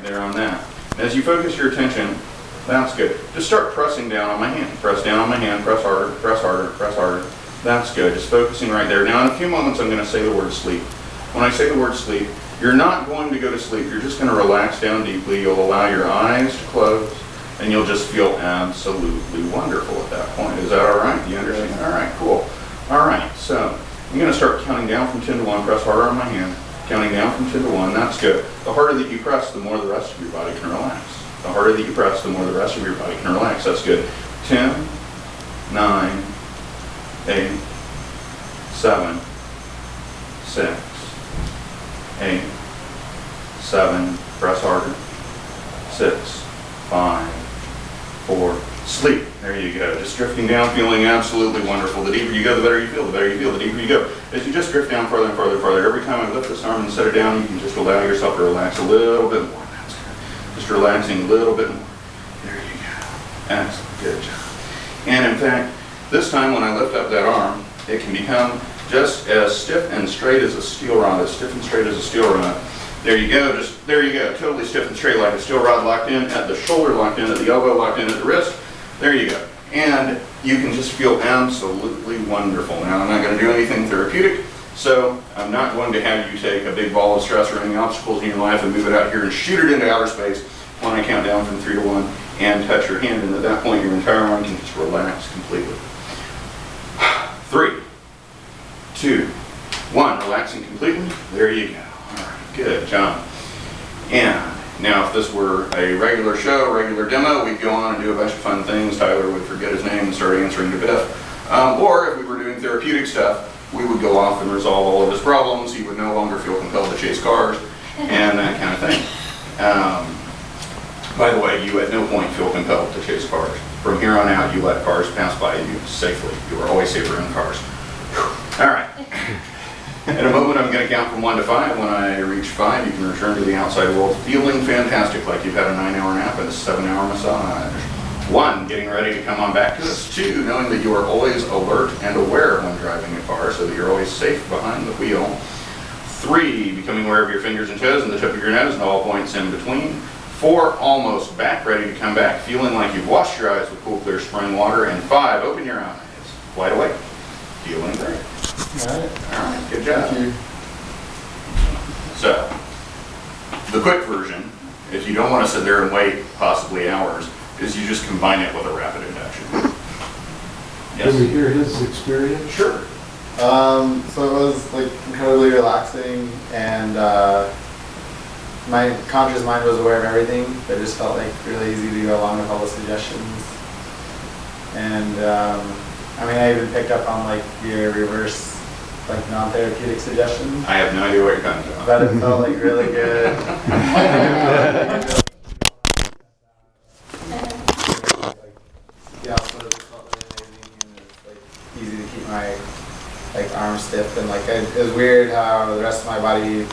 there on that. And as you focus your attention, that's good. Just start pressing down on my hand. Press down on my hand, press harder, press harder, press harder. That's good. Just focusing right there. Now in a few moments I'm going to say the word sleep. When I say the word sleep, you're not going to go to sleep. You're just going to relax down deeply. You'll allow your eyes to close, and you'll just feel absolutely wonderful at that point. Is that all right? Do you understand? All right, cool. All right, so I'm going to start counting down from 10 to 1. Press harder on my hand. Counting down from 10 to 1. That's good. The harder that you press, the more the rest of your body can relax. The harder that you press, the more the rest of your body can relax. That's good. 10, 9, 8, 7, 6, 8, 7, press harder, 6, 5, 4, sleep. There you go. Just drifting down, feeling absolutely wonderful. The deeper you go, the better you feel. The better you feel, the deeper you go. As you just drift down farther and farther and farther, every time I lift this arm and set it down, you can just allow yourself to relax a little bit more. That's good. Just relaxing a little bit more. There you go. Excellent. Good job. And in fact, this time when I lift up that arm, it can become just as stiff and straight as a steel rod, as stiff and straight as a steel rod. There you go, just there you go, totally stiff and straight like a steel rod, locked in at the shoulder, locked in at the elbow, locked in at the wrist. There you go. And you can just feel absolutely wonderful. Now I'm not going to do anything therapeutic, so I'm not going to have you take a big ball of stress or any obstacles in your life and move it out here and shoot it into outer space when I count down from 3 to 1 and touch your hand, and at that point your entire arm can just relax completely. 3, 2, 1, relaxing completely. There you go. All right, good job. And now if this were a regular show, regular demo, we'd go on and do a bunch of fun things. Tyler would forget his name and start answering to Biff. Or if we were doing therapeutic stuff, we would go off and resolve all of his problems. He would no longer feel compelled to chase cars and that kind of thing. By the way, you at no point feel compelled to chase cars. From here on out, you let cars pass by you safely. You are always safer in cars. All right. In a moment, I'm going to count from 1 to 5. When I reach 5, you can return to the outside world feeling fantastic, like you've had a 9-hour nap and a 7-hour massage. 1, getting ready to come on back to this. 2, knowing that you are always alert and aware when driving a car, so that you're always safe behind the wheel. 3, becoming aware of your fingers and toes and the tip of your nose and all points in between. 4, almost back, ready to come back, feeling like you've washed your eyes with cool, clear spring water. And 5, open your eyes, wide awake, feeling great. All right, good job. Thank you. So, the quick version, if you don't want to sit there and wait possibly hours, is you just combine it with a rapid induction. Yes? Can we hear his experience? Sure. So it was like incredibly relaxing, and my conscious mind was aware of everything, but it just felt like really easy to go along with all the suggestions. And I mean, I even picked up on like your reverse, like non-therapeutic suggestions. I have no idea what you're talking about. But it felt like really good. Yeah, so it just felt really amazing, and it was like easy to keep my like arms stiff, and like it was weird how the rest of my body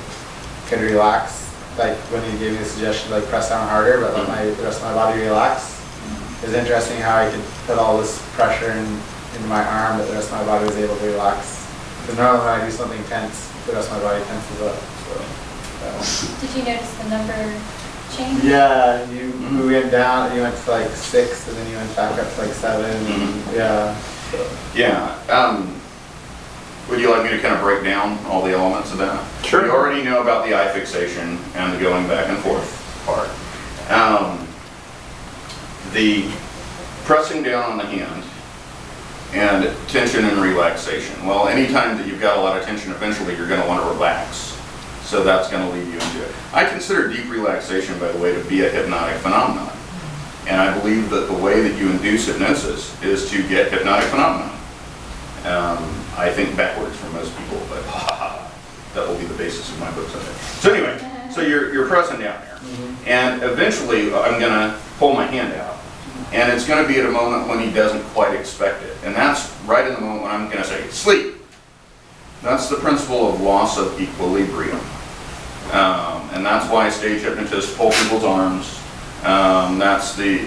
could relax. Like when you gave me the suggestion, like press down harder, but let the rest of my body relax. It was interesting how I could put all this pressure into my arm, but the rest of my body was able to relax. Because normally when I do something tense, the rest of my body tenses up. So, Did you notice the number change? yeah, we went down, you went to like 6, and then you went back up to like 7. Mm-hmm. Yeah. So. Yeah. Would you like me to kind of break down all the elements of that? Sure. You already know about the eye fixation and the going back and forth part. The pressing down on the hand and tension and relaxation. Well, anytime that you've got a lot of tension, eventually you're going to want to relax. So that's going to lead you into it. I consider deep relaxation, by the way, to be a hypnotic phenomenon. And I believe that the way that you induce hypnosis is to get hypnotic phenomenon. I think backwards for most people, but that will be the basis of my book someday. So anyway, so you're pressing down there. And eventually I'm going to pull my hand out. And it's going to be at a moment when he doesn't quite expect it. And that's right in the moment when I'm going to say, sleep. That's the principle of loss of equilibrium. And that's why stage hypnotists pull people's arms. That's the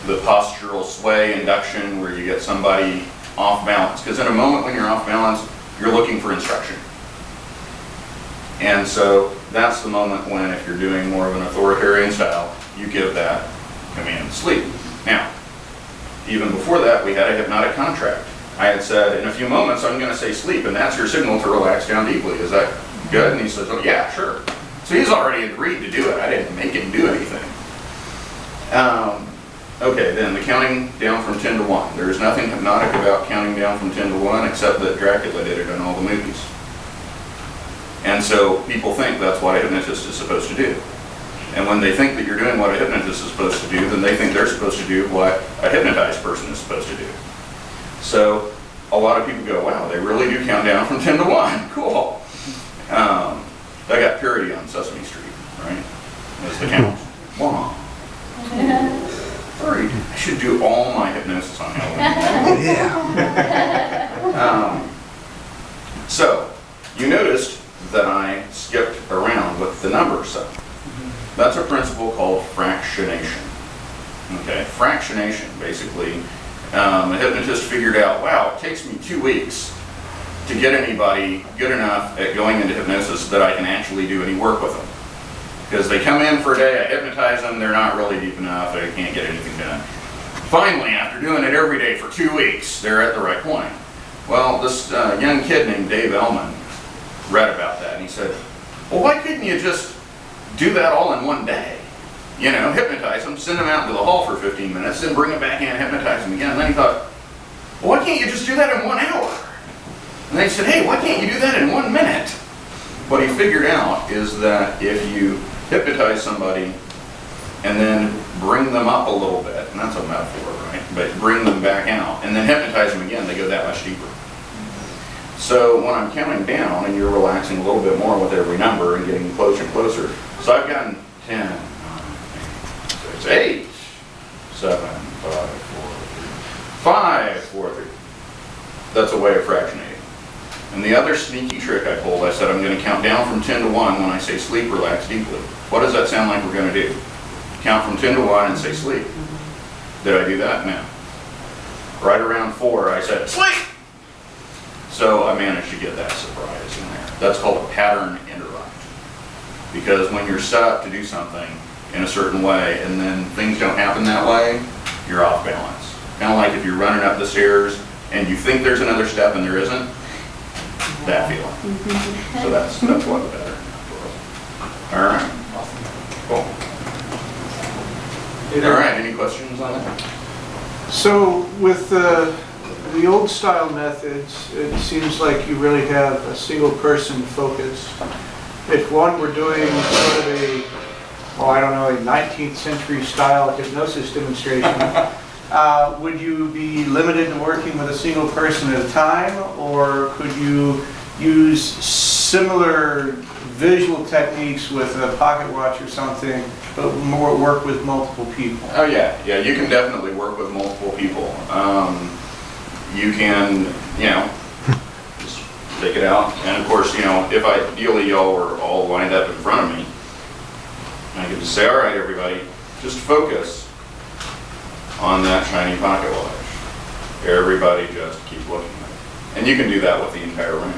postural sway induction where you get somebody off balance. Because in a moment when you're off balance, you're looking for instruction. And so that's the moment when, if you're doing more of an authoritarian style, you give that command sleep. Now, even before that, we had a hypnotic contract. I had said, in a few moments, I'm going to say sleep, and that's your signal to relax down deeply. Is that good? And he says, oh, yeah, sure. So he's already agreed to do it. I didn't make him do anything. Okay, then the counting down from 10 to 1. There's nothing hypnotic about counting down from 10 to 1, except that Dracula did it in all the movies. And so people think that's what a hypnotist is supposed to do. And when they think that you're doing what a hypnotist is supposed to do, then they think they're supposed to do what a hypnotized person is supposed to do. So a lot of people go, wow, they really do count down from 10 to 1. Cool. I got Purity on Sesame Street, right? That's the count. 1, 2, 3. I should do all my hypnosis on Halloween. Yeah. So you noticed that I skipped around with the number set. That's a principle called fractionation. Okay, fractionation, basically, a hypnotist figured out, wow, it takes me 2 weeks to get anybody good enough at going into hypnosis that I can actually do any work with them. Because they come in for a day, I hypnotize them, they're not really deep enough, I can't get anything done. Finally, after doing it every day for 2 weeks, they're at the right point. Well, this young kid named Dave Ellman read about that, and he said, well, why couldn't you just do that all in one day? You know, hypnotize them, send them out into the hall for 15 minutes, then bring them back in, hypnotize them again. And then he thought, well, why can't you just do that in 1 hour? And they said, hey, why can't you do that in 1 minute? What he figured out is that if you hypnotize somebody and then bring them up a little bit, and that's a metaphor, right? But bring them back out, and then hypnotize them again, they go that much deeper. So when I'm counting down and you're relaxing a little bit more with every number and getting closer and closer, so I've gotten 10, 9, 8, 6, 8, 7, 5, 4, 3, 5, 4, 3. That's a way of fractionating. And the other sneaky trick I pulled, I said I'm going to count down from 10 to 1 when I say sleep, relax deeply. What does that sound like we're going to do? Count from 10 to 1 and say sleep. Did I do that? No. Right around 4, I said sleep! So I managed to get that surprise in there. That's called a pattern interrupt. Because when you're set up to do something in a certain way and then things don't happen that way, you're off balance. Kind of like if you're running up the stairs and you think there's another step and there isn't, that feeling. So that's what the pattern is. All right. Cool. All right, any questions on that? So with the old style methods, it seems like you really have a single person focus. If one were doing sort of a, well, I don't know, a 19th century style hypnosis demonstration, would you be limited to working with a single person at a time, or could you use similar visual techniques with a pocket watch or something, but more work with multiple people? Oh yeah, you can definitely work with multiple people. You can, just take it out, and of course, if ideally y'all were all lined up in front of me, I could just say, all right, everybody, just focus on that shiny pocket watch. Everybody just keep looking at it. And you can do that with the entire room.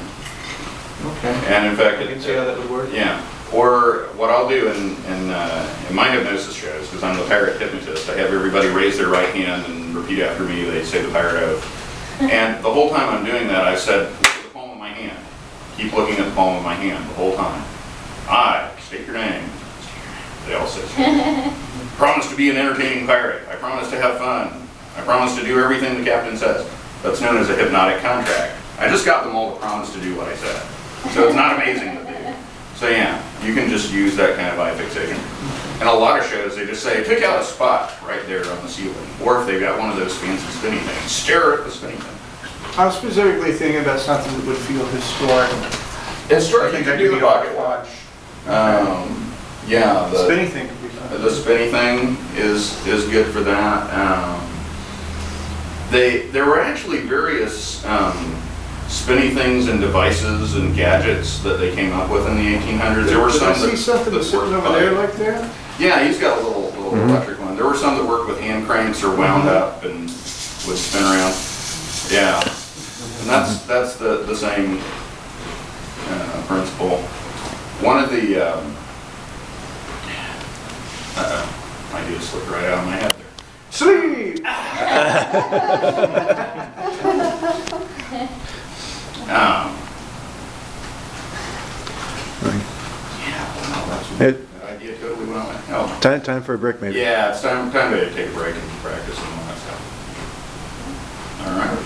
Okay. And in fact, I can see how that would work. Yeah. Or what I'll do in my hypnosis shows, because I'm the pirate hypnotist, I have everybody raise their right hand and repeat after me. They say the pirate oath. And the whole time I'm doing that, I said, look at the palm of my hand. Keep looking at the palm of my hand the whole time. I state your name. They all say so. Promise to be an entertaining pirate. I promise to have fun. I promise to do everything the captain says. That's known as a hypnotic contract. I just got them all to promise to do what I said. So it's not amazing that they do. So yeah, you can just use that kind of eye fixation. And a lot of shows, they just say, pick out a spot right there on the ceiling. Or if they've got one of those fancy spinning things, stare at the spinning thing. I'm specifically thinking about something that would feel historic. Historic, you can do the pocket watch. Yeah, The spinning thing could be fun. the spinny thing is good for that. There were actually various spinny things and devices and gadgets that they came up with in the 1800s. There were Did some I see that something that sitting worked over there by- like that? Yeah, he's got a little electric one. There were some that worked with hand cranks or wound up and would spin around. Yeah, and that's the same principle. One of the, idea slipped right out of my head there. Sleep! Yeah, well, that's It- that idea totally went out my hell. Time for a break, maybe. Yeah, it's time to take a break and practice and all that stuff. All right.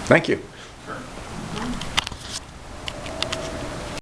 Thank you.